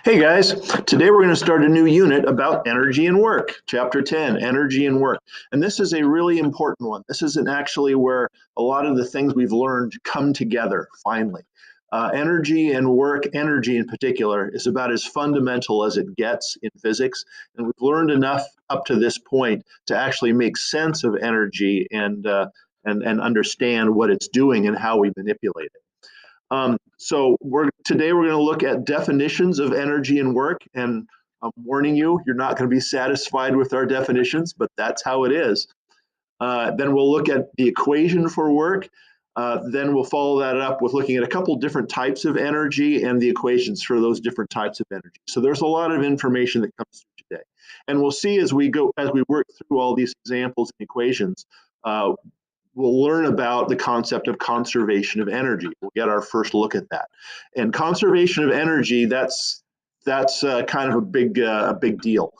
Hey guys, today we're going to start a new unit about energy and work, Chapter 10, Energy and Work. And this is a really important one. This isn't actually where a lot of the things we've learned come together, finally. Energy and work, energy in particular, is about as fundamental as it gets in physics. And we've learned enough up to this point to actually make sense of energy and understand what it's doing and how we manipulate it. Today we're going to look at definitions of energy and work, and I'm warning you, you're not going to be satisfied with our definitions, but that's how it is. Then we'll look at the equation for work. Then we'll follow that up with looking at a couple different types of energy and the equations for those different types of energy. So there's a lot of information that comes through today. And we'll see as we work through all these examples and equations, we'll learn about the concept of conservation of energy. We'll get our first look at that. And conservation of energy, that's kind of a big deal.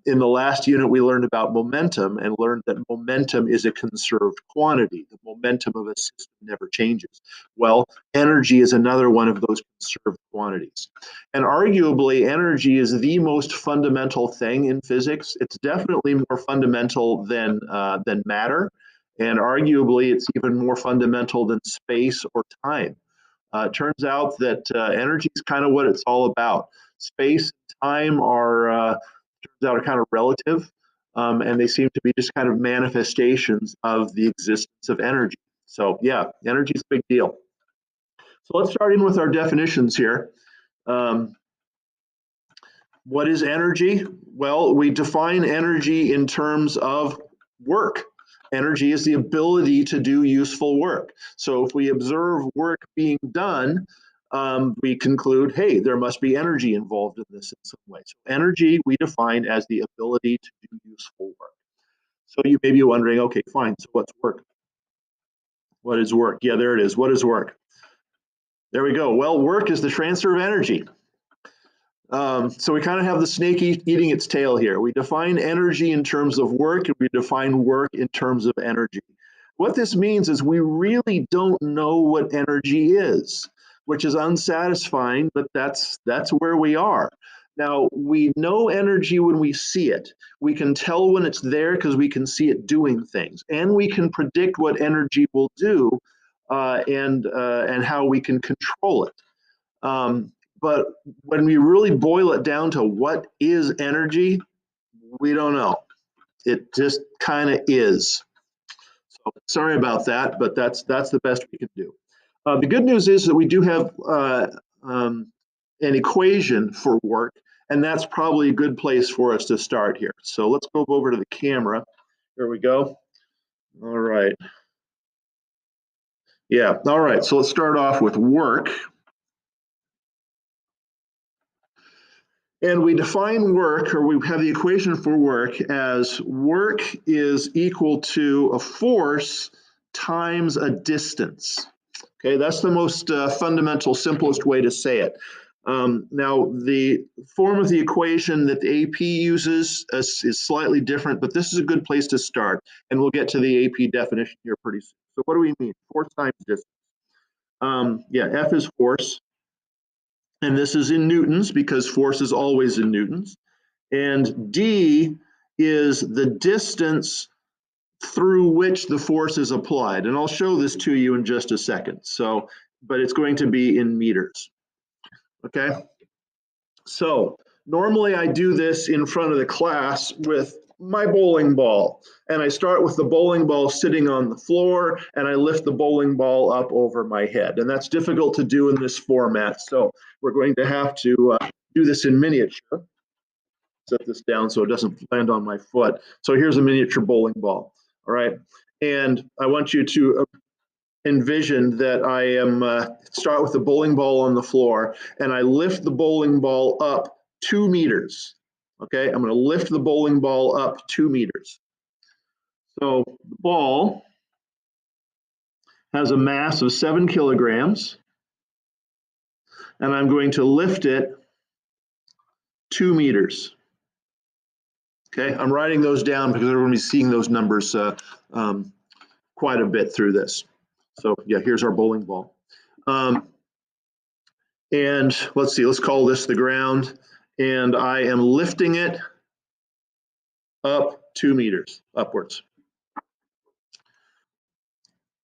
In the last unit, we learned about momentum and learned that momentum is a conserved quantity. The momentum of a system never changes. Well, energy is another one of those conserved quantities. And arguably, energy is the most fundamental thing in physics. It's definitely more fundamental than matter. And arguably, it's even more fundamental than space or time. It turns out that energy is kind of what it's all about. Space and time are kind of relative, and they seem to be just kind of manifestations of the existence of energy. So yeah, energy is a big deal. So let's start in with our definitions here. What is energy? Well, we define energy in terms of work. Energy is the ability to do useful work. So if we observe work being done, we conclude, hey, there must be energy involved in this in some way. So energy we define as the ability to do useful work. So you may be wondering, okay, fine, so what's work? What is work? Yeah, there it is. What is work? There we go. Well, work is the transfer of energy. So we kind of have the snake eating its tail here. We define energy in terms of work, and we define work in terms of energy. What this means is we really don't know what energy is, which is unsatisfying, but that's where we are. Now, we know energy when we see it. We can tell when it's there because we can see it doing things, and we can predict what energy will do and how we can control it. But when we really boil it down to what is energy, we don't know. It just kind of is. So sorry about that, but that's the best we can do. The good news is that we do have an equation for work, and that's probably a good place for us to start here. So let's go over to the camera. Here we go. All right. Yeah, all right. So let's start off with work. And we define work, or we have the equation for work as work is equal to a force times a distance. Okay, that's the most fundamental, simplest way to say it. Now, the form of the equation that the AP uses is slightly different, but this is a good place to start, and we'll get to the AP definition here pretty soon. So what do we mean? Force times distance. Yeah, F is force. And this is in newtons because force is always in newtons. And d is the distance through which the force is applied. And I'll show this to you in just a second. So, but it's going to be in meters. Okay. So normally I do this in front of the class with my bowling ball. And I start with the bowling ball sitting on the floor and I lift the bowling ball up over my head. And that's difficult to do in this format. So we're going to have to do this in miniature. Set this down so it doesn't land on my foot. So here's a miniature bowling ball. All right. And I want you to envision that I am start with the bowling ball on the floor and I lift the bowling ball up 2 meters. Okay, I'm going to lift the bowling ball up 2 meters. So the ball has a mass of 7 kilograms, and I'm going to lift it 2 meters. Okay, I'm writing those down because we're going to be seeing those numbers quite a bit through this. So yeah, here's our bowling ball. And let's see, let's call this the ground. And I am lifting it up 2 meters upwards.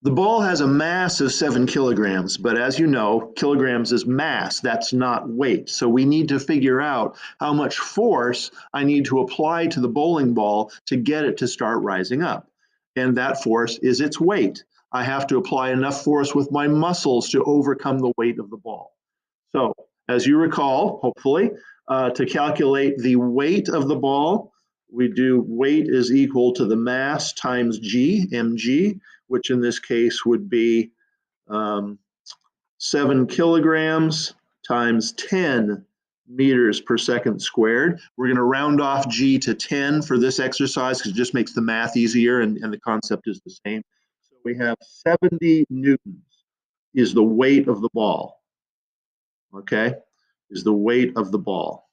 The ball has a mass of 7 kilograms, but as you know, kilograms is mass, that's not weight. So we need to figure out how much force I need to apply to the bowling ball to get it to start rising up. And that force is its weight. I have to apply enough force with my muscles to overcome the weight of the ball. So as you recall, hopefully, to calculate the weight of the ball, we do weight is equal to the mass times g, mg, which in this case would be 7 kilograms times 10 meters per second squared. We're going to round off g to 10 for this exercise because it just makes the math easier and the concept is the same. So we have 70 newtons is the weight of the ball, okay, is the weight of the ball.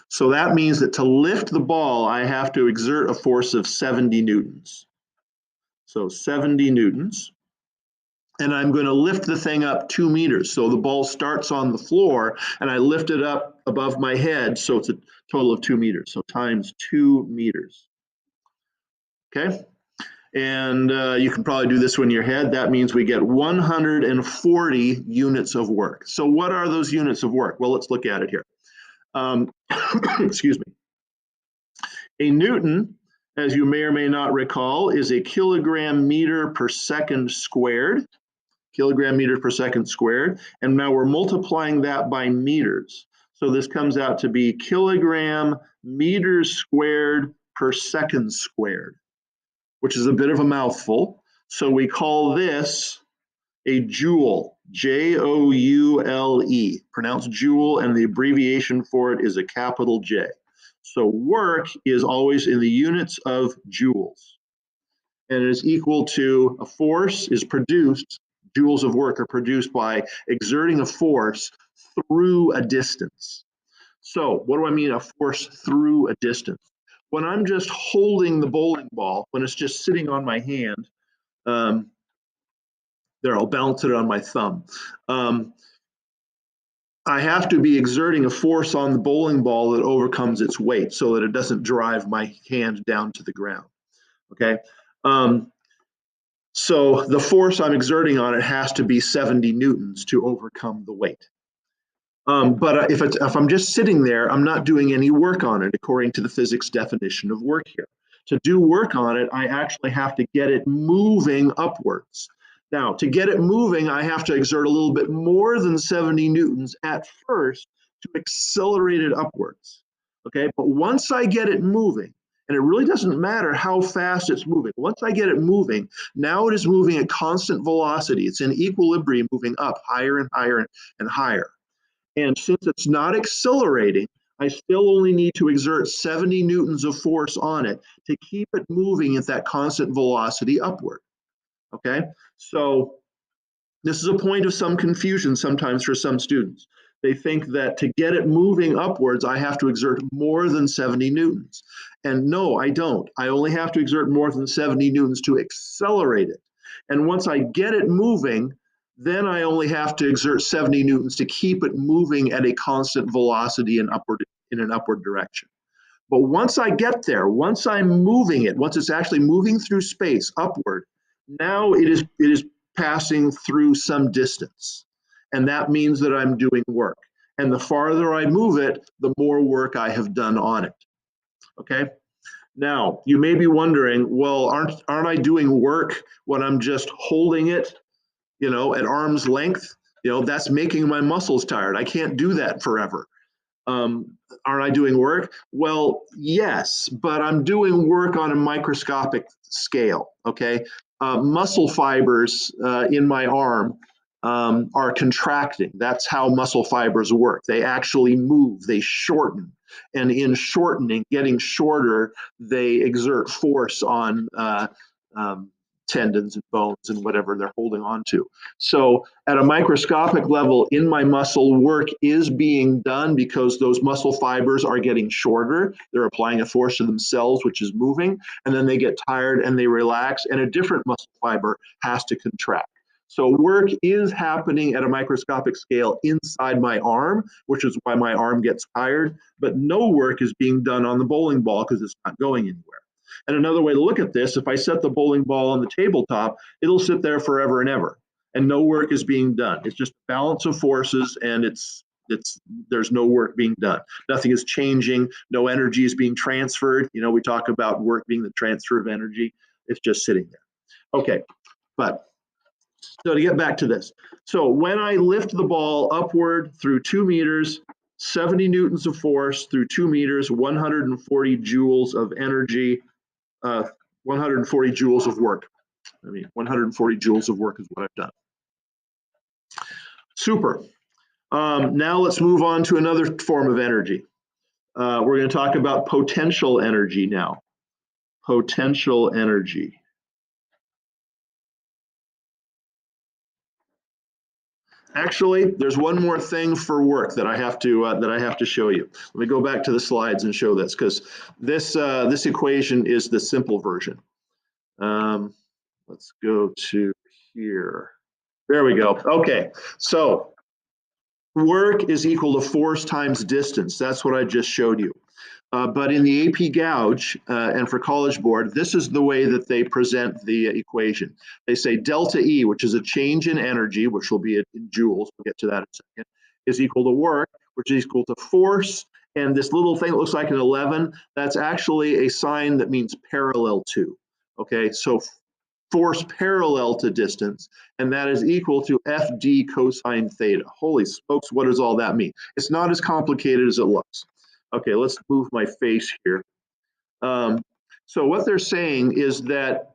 So that means that to lift the ball, I have to exert a force of 70 newtons. So 70 newtons. And I'm going to lift the thing up 2 meters. So the ball starts on the floor and I lift it up above my head. So it's a total of 2 meters. So times 2 meters. Okay. And you can probably do this one in your head. That means we get 140 units of work. So what are those units of work? Well, let's look at it here. Excuse me. A Newton, as you may or may not recall, is a kilogram meter per second squared. Kilogram meter per second squared. And now we're multiplying that by meters. So this comes out to be kilogram meters squared per second squared, which is a bit of a mouthful. So we call this a joule, Joule, pronounced joule, and the abbreviation for it is a capital J. So work is always in the units of joules. And it is equal to a force is produced, joules of work are produced by exerting a force through a distance. So what do I mean a force through a distance? When I'm just holding the bowling ball, when it's just sitting on my hand, there, I'll balance it on my thumb. I have to be exerting a force on the bowling ball that overcomes its weight so that it doesn't drive my hand down to the ground, okay? So the force I'm exerting on it has to be 70 newtons to overcome the weight. But if I'm just sitting there, I'm not doing any work on it according to the physics definition of work here. To do work on it, I actually have to get it moving upwards. Now, to get it moving, I have to exert a little bit more than 70 newtons at first to accelerate it upwards. Okay, but once I get it moving, and it really doesn't matter how fast it's moving, once I get it moving, now it is moving at constant velocity. It's in equilibrium, moving up higher and higher and higher. And since it's not accelerating, I still only need to exert 70 newtons of force on it to keep it moving at that constant velocity upward. Okay, so this is a point of some confusion sometimes for some students. They think that to get it moving upwards, I have to exert more than 70 newtons. And no, I don't. I only have to exert more than 70 newtons to accelerate it. And once I get it moving, then I only have to exert 70 newtons to keep it moving at a constant velocity in an upward direction. But once I get there, once I'm moving it, once it's actually moving through space upward, now it is passing through some distance. And that means that I'm doing work. And the farther I move it, the more work I have done on it. Okay? Now, you may be wondering, well, aren't I doing work when I'm just holding it, you know, at arm's length? You know, that's making my muscles tired. I can't do that forever. Aren't I doing work? Well, yes, but I'm doing work on a microscopic scale, okay? Muscle fibers in my arm are contracting. That's how muscle fibers work. They actually move, they shorten. And in shortening, getting shorter, they exert force on tendons and bones and whatever they're holding on to. So at a microscopic level, in my muscle, work is being done because those muscle fibers are getting shorter. They're applying a force to themselves, which is moving, and then they get tired and they relax, and a different muscle fiber has to contract. So work is happening at a microscopic scale inside my arm, which is why my arm gets tired, but no work is being done on the bowling ball because it's not going anywhere. And another way to look at this, if I set the bowling ball on the tabletop, it'll sit there forever and ever, and no work is being done. It's just a balance of forces, and there's no work being done. Nothing is changing. No energy is being transferred. We talk about work being the transfer of energy. It's just sitting there. Okay, but so to get back to this, so when I lift the ball upward through 2 meters, 70 newtons of force through 2 meters, 140 joules of energy, 140 joules of work. 140 joules of work is what I've done. Super. Now let's move on to another form of energy. We're going to talk about potential energy now. Potential energy. Actually, there's one more thing for work that I have to show you. Let me go back to the slides and show this, because this equation is the simple version. Let's go to here. There we go. Okay, so work is equal to force times distance. That's what I just showed you. But in the AP Gouge and for College Board, this is the way that they present the equation. They say delta E, which is a change in energy, which will be in joules, we'll get to that in a second, is equal to work, which is equal to force. And this little thing that looks like an 11, that's actually a sign that means parallel to. Okay, so force parallel to distance, and that is equal to FD cosine theta. Holy smokes, what does all that mean? It's not as complicated as it looks. Okay, let's move my face here. So what they're saying is that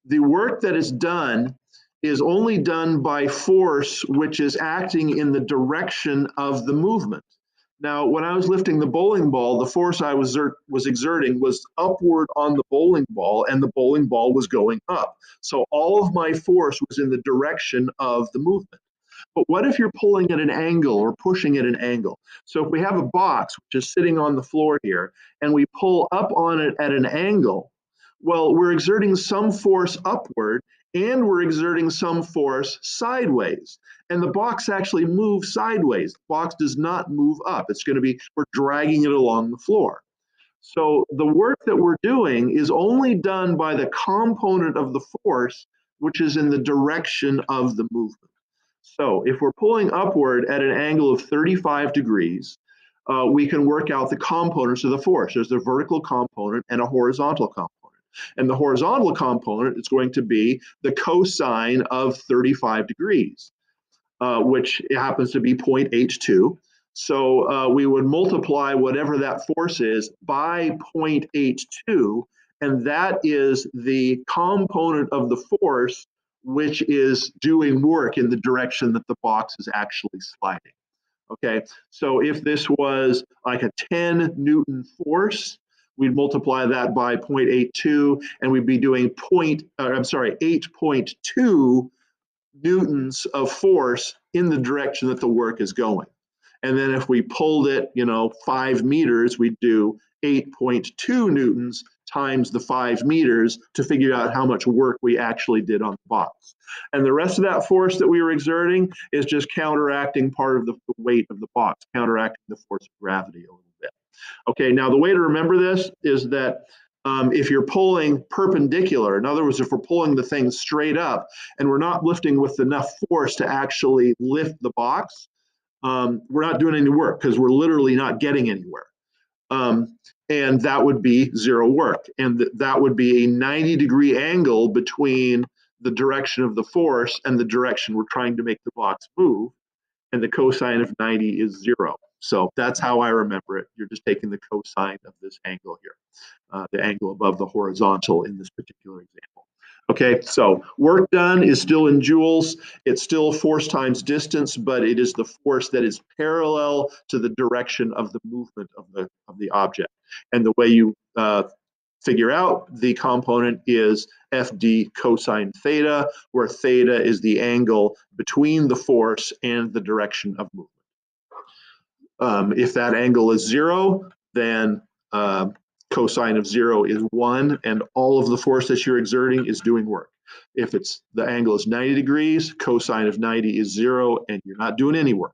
the work that is done is only done by force which is acting in the direction of the movement. Now, when I was lifting the bowling ball, the force I was exerting was upward on the bowling ball, and the bowling ball was going up. So all of my force was in the direction of the movement. But what if you're pulling at an angle or pushing at an angle? So if we have a box which is sitting on the floor here, and we pull up on it at an angle, well, we're exerting some force upward, and we're exerting some force sideways. And the box actually moves sideways. The box does not move up. It's going to be, we're dragging it along the floor. So the work that we're doing is only done by the component of the force, which is in the direction of the movement. So if we're pulling upward at an angle of 35 degrees, we can work out the components of the force. There's a vertical component and a horizontal component. And the horizontal component is going to be the cosine of 35 degrees, which happens to be 0.82. So we would multiply whatever that force is by 0.82, and that is the component of the force which is doing work in the direction that the box is actually sliding. Okay, so if this was like a 10 Newton force, we'd multiply that by 0.82, and we'd be doing 8.2 newtons of force in the direction that the work is going. And then if we pulled it, 5 meters, we'd do 8.2 newtons times the 5 meters to figure out how much work we actually did on the box. And the rest of that force that we were exerting is just counteracting part of the weight of the box, counteracting the force of gravity a little bit. Okay, now the way to remember this is that if you're pulling perpendicular, in other words, if we're pulling the thing straight up and we're not lifting with enough force to actually lift the box, we're not doing any work because we're literally not getting anywhere. And that would be zero work. And that would be a 90-degree angle between the direction of the force and the direction we're trying to make the box move. And the cosine of 90 is 0. So that's how I remember it. You're just taking the cosine of this angle here, the angle above the horizontal in this particular example. Okay, so work done is still in joules. It's still force times distance, but it is the force that is parallel to the direction of the movement of the object. And the way you figure out the component is FD cosine theta, where theta is the angle between the force and the direction of movement. If that angle is 0, then cosine of 0 is 1, and all of the force that you're exerting is doing work. If it's the angle is 90 degrees, cosine of 90 is 0, and you're not doing any work.